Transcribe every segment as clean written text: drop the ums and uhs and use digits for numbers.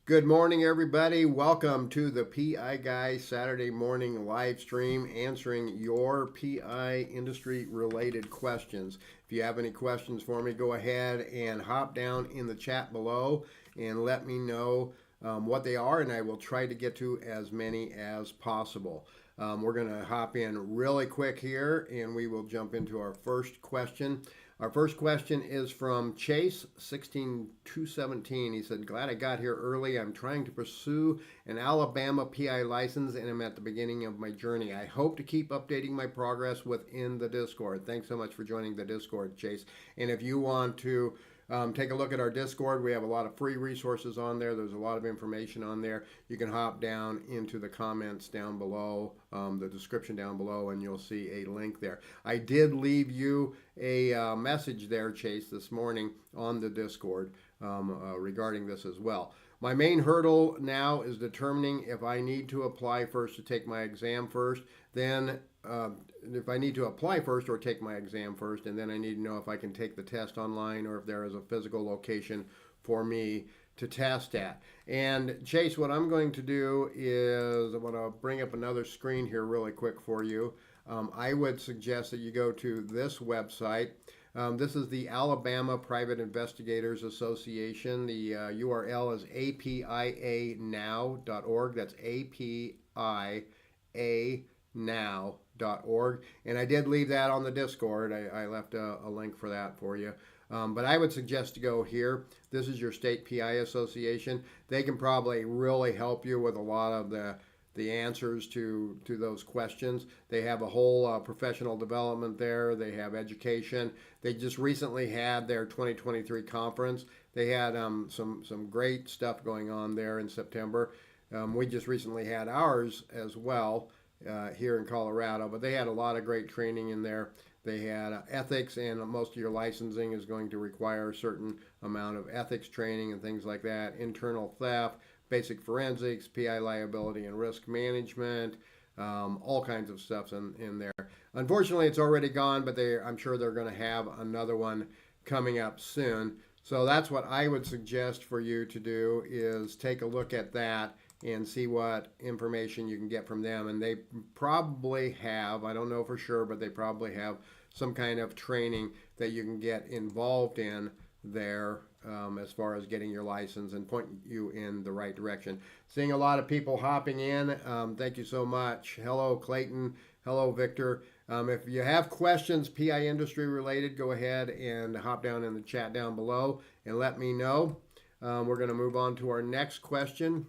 Good morning, everybody. Welcome to the PI Guy Saturday morning live stream answering your PI industry related questions. If you have any questions for me, go ahead and hop down in the chat below and let me know what they are, and I will try to get to as many as possible. We're going to hop in really quick here and we will jump into our first question. Our first question is from Chase 16217. He said, glad I got here early. I'm trying to pursue an Alabama PI license and I'm at the beginning of my journey. I hope to keep updating my progress within the Discord. Thanks so much for joining the Discord, Chase. And if you want to take a look at our Discord, we have a lot of free resources on there. There's a lot of information on there. You can hop down into the comments down below, the description down below, and you'll see a link there. I did leave you a message there, Chase, this morning on the Discord regarding this as well. My main hurdle now is determining if I need to apply first to take my exam first, then if I need to apply first or take my exam first, and then I need to know if I can take the test online or if there is a physical location for me to test at. And Chase, what I'm going to do is I'm going to bring up another screen here really quick for you. I would suggest that you go to this website. This is the Alabama Private Investigators Association. The URL is apianow.org. That's apianow.org. And I did leave that on the Discord. I left a link for that for you. But I would suggest to go here. This is your state PI association. They can probably really help you with a lot of the answers to those questions. They have a whole professional development there. They have education. They just recently had their 2023 conference. They had some great stuff going on there in September. We just recently had ours as well here in Colorado, but they had a lot of great training in there. They had ethics, and most of your licensing is going to require a certain amount of ethics training and things like that. Internal theft, basic forensics, PI liability and risk management, all kinds of stuff in there. Unfortunately, it's already gone, but I'm sure they're going to have another one coming up soon. So that's what I would suggest for you to do, is take a look at that and see what information you can get from them. And they probably have, I don't know for sure, but they probably have some kind of training that you can get involved in there as far as getting your license and point you in the right direction. Seeing a lot of people hopping in. Thank you so much. Hello, Clayton. Hello, Victor. If you have questions PI industry related, go ahead and hop down in the chat down below and let me know. We're going to move on to our next question.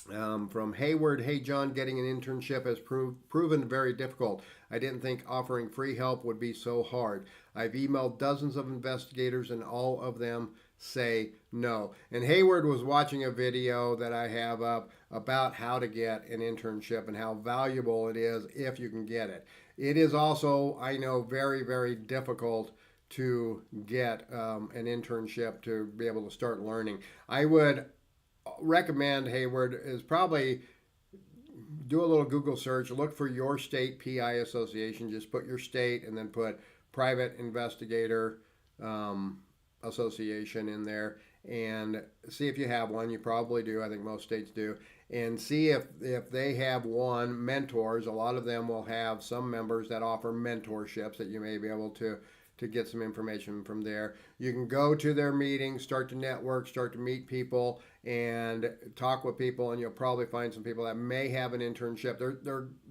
From Hayward, hey John, getting an internship has proven very difficult. I didn't think offering free help would be so hard. I've emailed dozens of investigators and all of them say no. And Hayward was watching a video that I have up about how to get an internship and how valuable it is if you can get it. It is also, I know, very, very difficult to get an internship to be able to start learning. I would recommend, Hayward, is probably do a little Google search, look for your state PI association, just put your state and then put Private Investigator Association in there and see if you have one. You probably do. I think most states do. And see if they have one. Mentors, a lot of them will have some members that offer mentorships that you may be able to get some information from there. You can go to their meetings, start to network, start to meet people, and talk with people, and you'll probably find some people that may have an internship.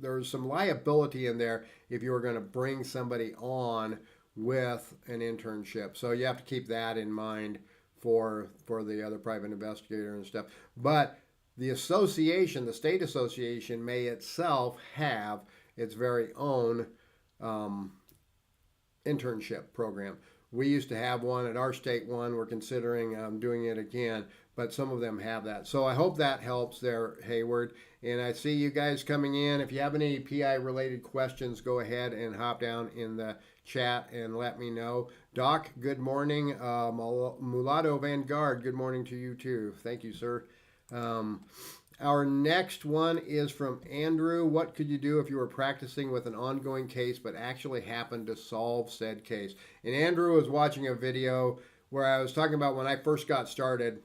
There's some liability in there if you were going to bring somebody on with an internship. So you have to keep that in mind for the other private investigator and stuff. But the association, the state association, may itself have its very own internship program. We used to have one at our state one. We're considering doing it again, but some of them have that. So I hope that helps there, Hayward. And I see you guys coming in. If you have any PI related questions, go ahead and hop down in the chat and let me know. Doc, good morning. Mulatto Vanguard, good morning to you too. Thank you, sir. Our next one is from Andrew. What could you do if you were practicing with an ongoing case but actually happened to solve said case? And Andrew was watching a video where I was talking about when I first got started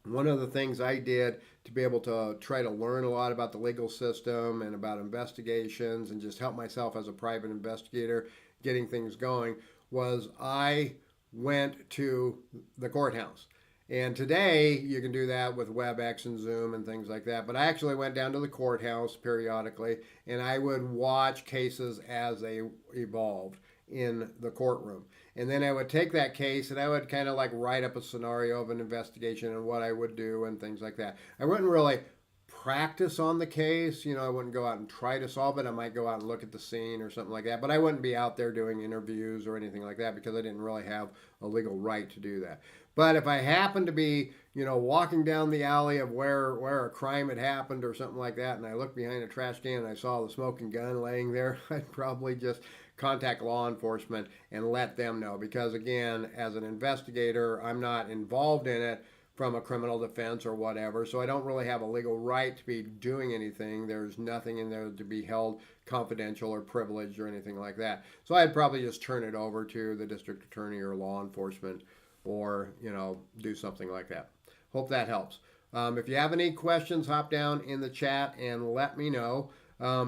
One of the things I did to be able to try to learn a lot about the legal system and about investigations and just help myself as a private investigator getting things going was I went to the courthouse. And today you can do that with WebEx and Zoom and things like that. But I actually went down to the courthouse periodically and I would watch cases as they evolved in the courtroom. And then I would take that case and I would kind of like write up a scenario of an investigation and what I would do and things like that. I wouldn't really practice on the case. I wouldn't go out and try to solve it. I might go out and look at the scene or something like that. But I wouldn't be out there doing interviews or anything like that because I didn't really have a legal right to do that. But if I happened to be, walking down the alley of where a crime had happened or something like that, and I looked behind a trash can and I saw the smoking gun laying there, I'd probably just contact law enforcement and let them know. Because again, as an investigator, I'm not involved in it from a criminal defense or whatever, so I don't really have a legal right to be doing anything. There's nothing in there to be held confidential or privileged or anything like that. So I'd probably just turn it over to the district attorney or law enforcement or, do something like that. Hope that helps. If you have any questions, hop down in the chat and let me know.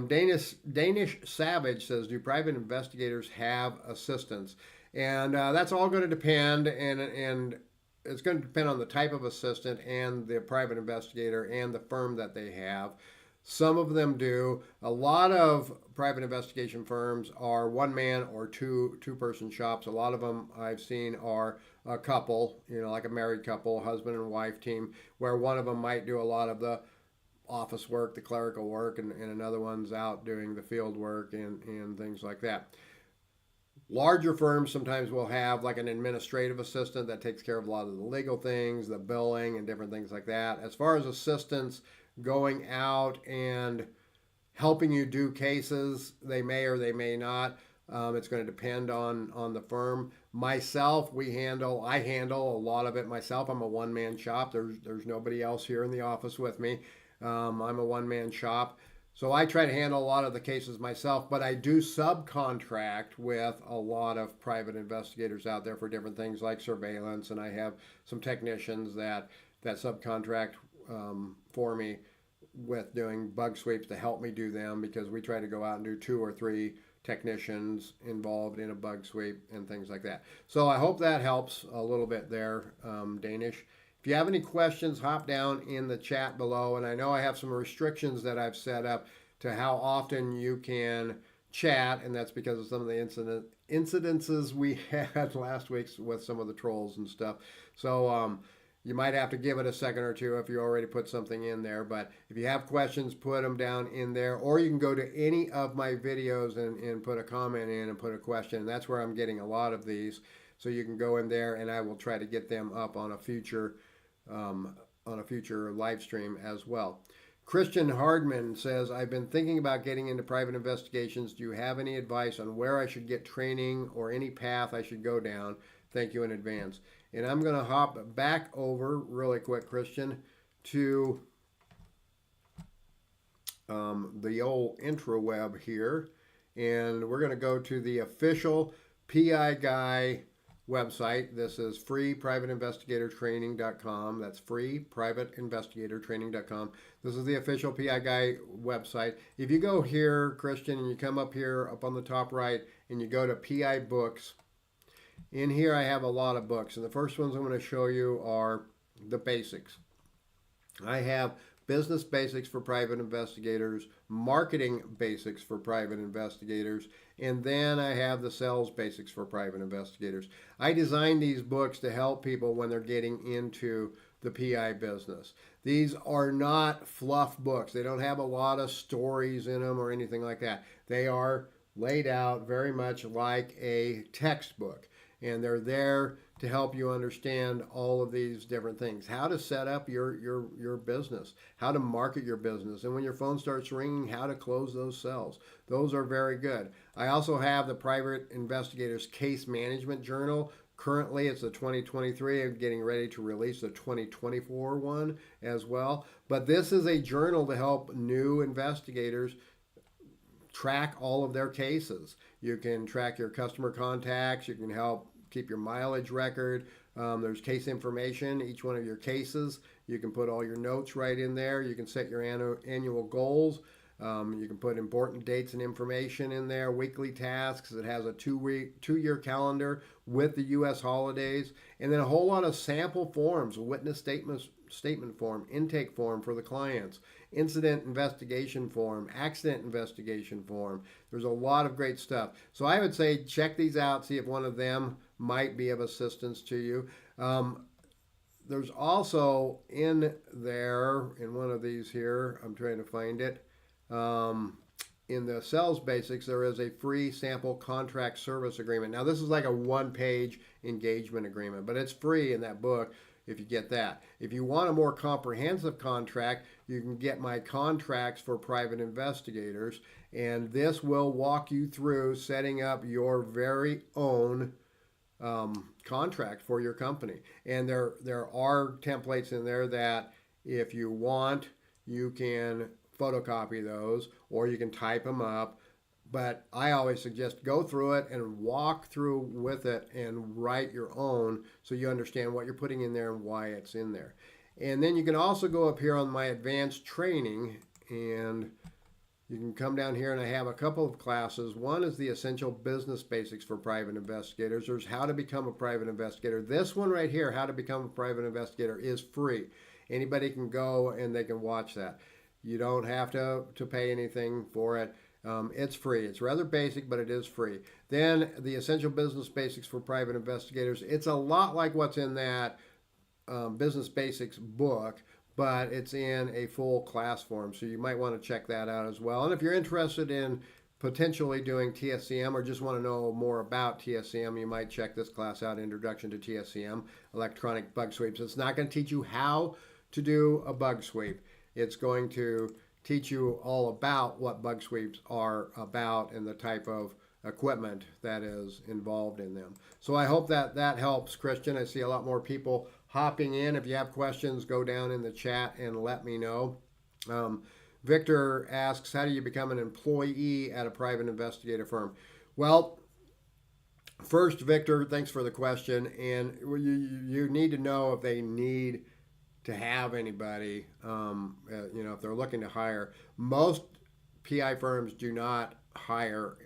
Danish Savage says, do private investigators have assistants? And that's all going to depend, and it's going to depend on the type of assistant and the private investigator and the firm that they have. Some of them do. A lot of private investigation firms are one-man or two-person shops. A lot of them I've seen are a couple, like a married couple, husband and wife team, where one of them might do a lot of the office work, the clerical work, and another one's out doing the field work and things like that. Larger firms sometimes will have like an administrative assistant that takes care of a lot of the legal things, the billing, and different things like that. As far as assistants going out and helping you do cases, they may or they may not. It's going to depend on the firm. Myself, I handle a lot of it myself. I'm a one-man shop. There's nobody else here in the office with me. I'm a one-man shop. So I try to handle a lot of the cases myself, but I do subcontract with a lot of private investigators out there for different things like surveillance, and I have some technicians that subcontract for me with doing bug sweeps to help me do them, because we try to go out and do 2 or 3 technicians involved in a bug sweep and things like that. So I hope that helps a little bit there, Danish. If you have any questions, hop down in the chat below. And I know I have some restrictions that I've set up to how often you can chat, and that's because of some of the incidences we had last week with some of the trolls and stuff. So you might have to give it a second or two if you already put something in there. But if you have questions, put them down in there. Or you can go to any of my videos and put a comment in and put a question. And that's where I'm getting a lot of these. So you can go in there and I will try to get them up on a future live stream as well. Christian Hardman says, I've been thinking about getting into private investigations. Do you have any advice on where I should get training or any path I should go down? Thank you in advance. And I'm going to hop back over really quick, Christian, to the old intraweb here. And we're going to go to the official PI Guy website. This is freeprivateinvestigatortraining.com. That's freeprivateinvestigatortraining.com. This is the official PI Guy website. If you go here, Christian, and you come up here up on the top right and you go to PI books, in here I have a lot of books, and the first ones I'm going to show you are the basics. I have business basics for private investigators, marketing basics for private investigators, and then I have the sales basics for private investigators. I designed these books to help people when they're getting into the PI business. These are not fluff books. They don't have a lot of stories in them or anything like that. They are laid out very much like a textbook, and they're there to help you understand all of these different things. How to set up your business, how to market your business, and when your phone starts ringing, how to close those sales. Those are very good. I also have the Private Investigator's Case Management Journal. Currently, it's the 2023. I'm getting ready to release the 2024 one as well. But this is a journal to help new investigators track all of their cases. You can track your customer contacts. You can help keep your mileage record. There's case information, each one of your cases. You can put all your notes right in there. You can set your annual goals. You can put important dates and information in there, weekly tasks. It has a 2-year calendar with the U.S. holidays, and then a whole lot of sample forms, a witness statement form, intake form for the clients, incident investigation form, accident investigation form. There's a lot of great stuff. So I would say check these out, see if one of them might be of assistance to you. There's also in there, in one of these here, I'm trying to find it, in the sales basics, there is a free sample contract service agreement. Now, this is like a 1-page engagement agreement, but it's free in that book if you get that. If you want a more comprehensive contract, you can get my contracts for private investigators, and this will walk you through setting up your very own contract for your company. And there are templates in there that if you want, you can photocopy those or you can type them up. But I always suggest go through it and walk through with it and write your own so you understand what you're putting in there and why it's in there. And then you can also go up here on my advanced training, and you can come down here, and I have a couple of classes. One is the essential business basics for private investigators. There's how to become a private investigator. This one right here, how to become a private investigator, is free. Anybody can go and they can watch that. You don't have to pay anything for it. It's free. It's rather basic, but it is free. Then the essential business basics for private investigators. It's a lot like what's in that business basics book, but it's in a full class form. So you might want to check that out as well. And if you're interested in potentially doing TSCM or just want to know more about TSCM, you might check this class out, Introduction to TSCM, Electronic Bug Sweeps. It's not going to teach you how to do a bug sweep. It's going to teach you all about what bug sweeps are about and the type of equipment that is involved in them. So I hope that helps, Christian. I see a lot more people hopping in. If you have questions, go down in the chat and let me know. Victor asks, how do you become an employee at a private investigator firm? Well, first, Victor, thanks for the question. And you need to know if they need to have anybody, if they're looking to hire. Most PI firms do not hire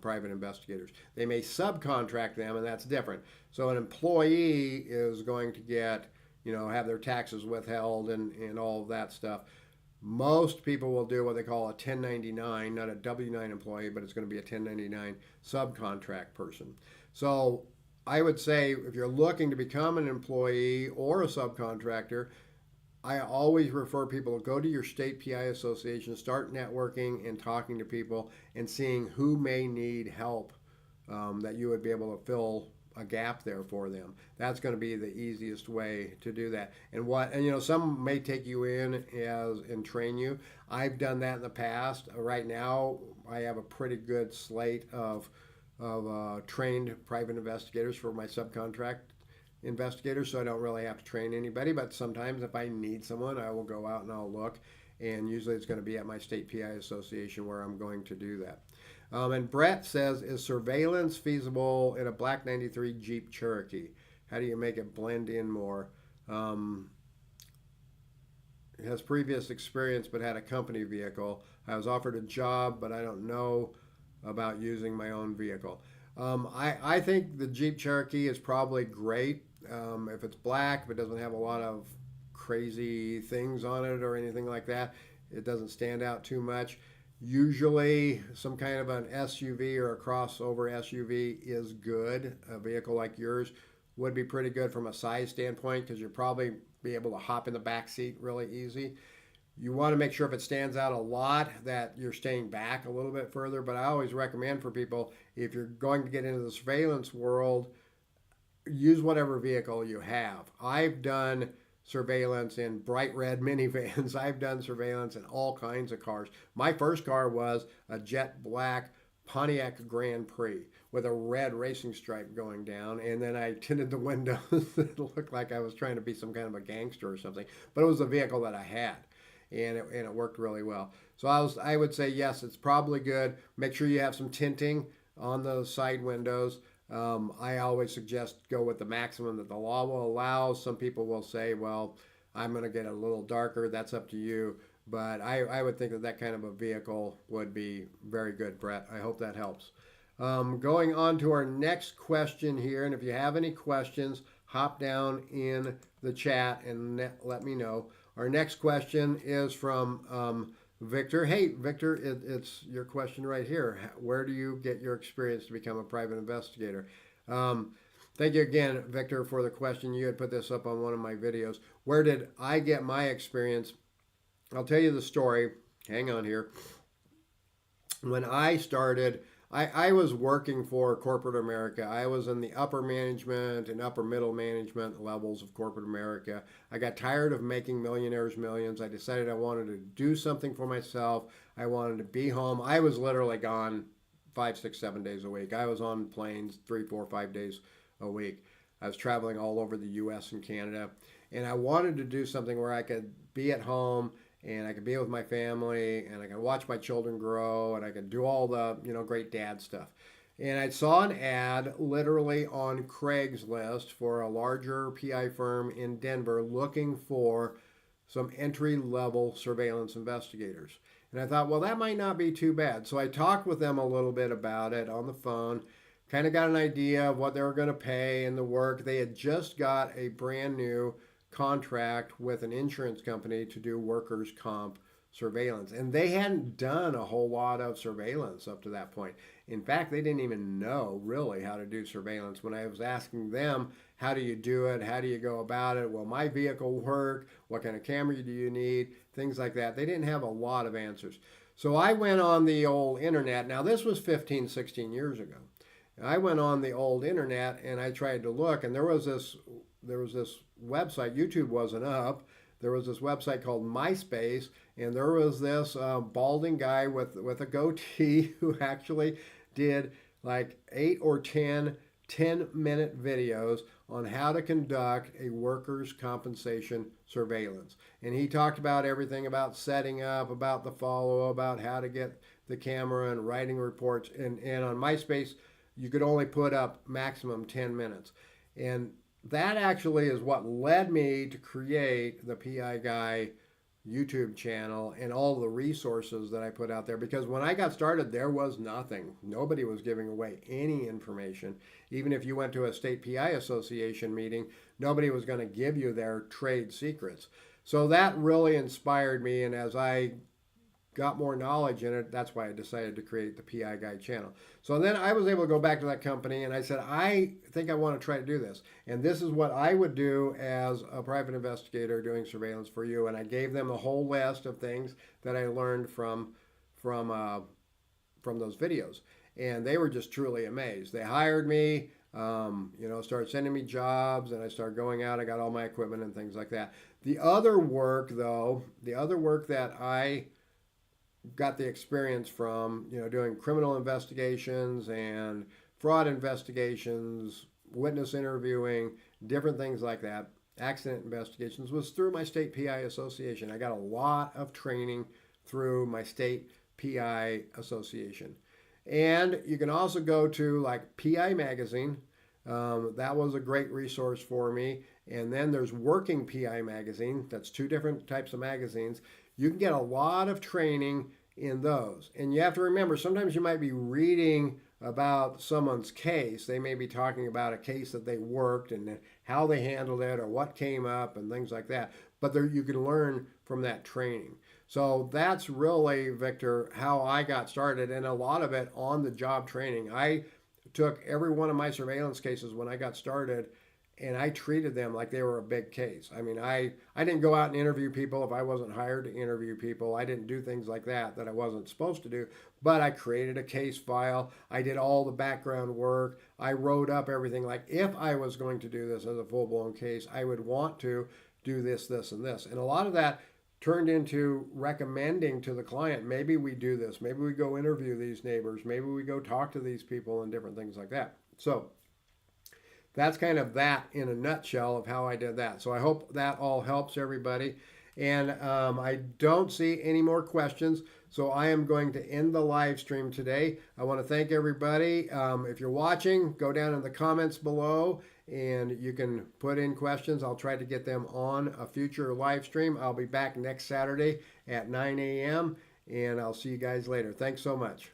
private investigators. They may subcontract them, and that's different. So an employee is going to get, have their taxes withheld and all of that stuff. Most people will do what they call a 1099, not a W-9 employee, but it's going to be a 1099 subcontract person. So I would say if you're looking to become an employee or a subcontractor, I always refer people to go to your state PI association, start networking and talking to people and seeing who may need help that you would be able to fill a gap there for them. That's going to be the easiest way to do that. And some may take you in and train you. I've done that in the past. Right now, I have a pretty good slate of trained private investigators for my subcontract investigators, so I don't really have to train anybody. But sometimes if I need someone, I will go out and I'll look, and usually it's going to be at my state PI association where I'm going to do that. And Brett says, is surveillance feasible in a black 93 Jeep Cherokee? How do you make it blend in more? It has previous experience but had a company vehicle. I was offered a job, but I don't know about using my own vehicle. I think the Jeep Cherokee is probably great if it's black, if it doesn't have a lot of crazy things on it or anything like that. It doesn't stand out too much. Usually some kind of an SUV or a crossover SUV is good. A vehicle like yours would be pretty good from a size standpoint because you'll probably be able to hop in the back seat really easy. You want to make sure if it stands out a lot that you're staying back a little bit further, but I always recommend for people, if you're going to get into the surveillance world, use whatever vehicle you have. I've done surveillance in bright red minivans. I've done surveillance in all kinds of cars. My first car was a jet black Pontiac Grand Prix with a red racing stripe going down, and then I tinted the windows. It looked like I was trying to be some kind of a gangster or something, but it was a vehicle that I had. And it worked really well. So I would say yes, it's probably good. Make sure you have some tinting on those side windows. I always suggest go with the maximum that the law will allow. Some people will say, well, I'm going to get a little darker. That's up to you. But I would think that that kind of a vehicle would be very good, Brett. I hope that helps. Going on to our next question here, and if you have any questions, hop down in the chat and let me know. Our next question is from Victor. Hey, Victor, it's your question right here. Where do you get your experience to become a private investigator? Thank you again, Victor, for the question. You had put this up on one of my videos. Where did I get my experience? I'll tell you the story. Hang on here. When I started, I was working for corporate America. I was in the upper management and upper middle management levels of corporate America. I got tired of making millionaires millions. I decided I wanted to do something for myself. I wanted to be home. I was literally gone 5, 6, 7 days a week. I was on planes 3, 4, 5 days a week. I was traveling all over the U.S. and Canada. And I wanted to do something where I could be at home and I could be with my family, and I could watch my children grow, and I could do all the, great dad stuff. And I saw an ad literally on Craigslist for a larger PI firm in Denver looking for some entry-level surveillance investigators. And I thought, well, that might not be too bad. So I talked with them a little bit about it on the phone, kind of got an idea of what they were going to pay and the work. They had just got a brand new contract with an insurance company to do workers' comp surveillance. And they hadn't done a whole lot of surveillance up to that point. In fact, they didn't even know really how to do surveillance. When I was asking them, how do you do it? How do you go about it? Will my vehicle work? What kind of camera do you need? Things like that. They didn't have a lot of answers. So I went on the old internet. Now, this was 15, 16 years ago. I went on the old internet and I tried to look, and there was this website. YouTube wasn't up. There was this website called MySpace, and there was this balding guy with a goatee who actually did like 8 or 10-minute videos on how to conduct a workers' compensation surveillance. And he talked about everything about setting up, about the follow, about how to get the camera and writing reports. And on MySpace, you could only put up maximum 10 minutes. And that actually is what led me to create the PI Guy YouTube channel and all the resources that I put out there. Because when I got started, there was nothing. Nobody was giving away any information. Even if you went to a state PI association meeting, nobody was going to give you their trade secrets. So that really inspired me. And as I got more knowledge in it, that's why I decided to create the PI Guy channel. So then I was able to go back to that company and I said, I think I want to try to do this. And this is what I would do as a private investigator doing surveillance for you. And I gave them a whole list of things that I learned from those videos. And they were just truly amazed. They hired me, started sending me jobs, and I started going out. I got all my equipment and things like that. The other work that I got the experience from, doing criminal investigations and fraud investigations, witness interviewing, different things like that, accident investigations, was through my state PI association. I got a lot of training through my state PI association. And you can also go to like PI Magazine. That was a great resource for me. And then there's Working PI Magazine. That's 2 different types of magazines. You can get a lot of training in those. And you have to remember, sometimes you might be reading about someone's case. They may be talking about a case that they worked and how they handled it or what came up and things like that. But you can learn from that training. So that's really, Victor, how I got started, and a lot of it on the job training. I took every one of my surveillance cases when I got started, and I treated them like they were a big case. I mean, I didn't go out and interview people if I wasn't hired to interview people. I didn't do things like that I wasn't supposed to do. But I created a case file. I did all the background work. I wrote up everything. Like, if I was going to do this as a full-blown case, I would want to do this, this, and this. And a lot of that turned into recommending to the client, maybe we do this. Maybe we go interview these neighbors. Maybe we go talk to these people and different things like that. So that's kind of that in a nutshell of how I did that. So I hope that all helps everybody. And I don't see any more questions, so I am going to end the live stream today. I want to thank everybody. If you're watching, go down in the comments below and you can put in questions. I'll try to get them on a future live stream. I'll be back next Saturday at 9 a.m., and I'll see you guys later. Thanks so much.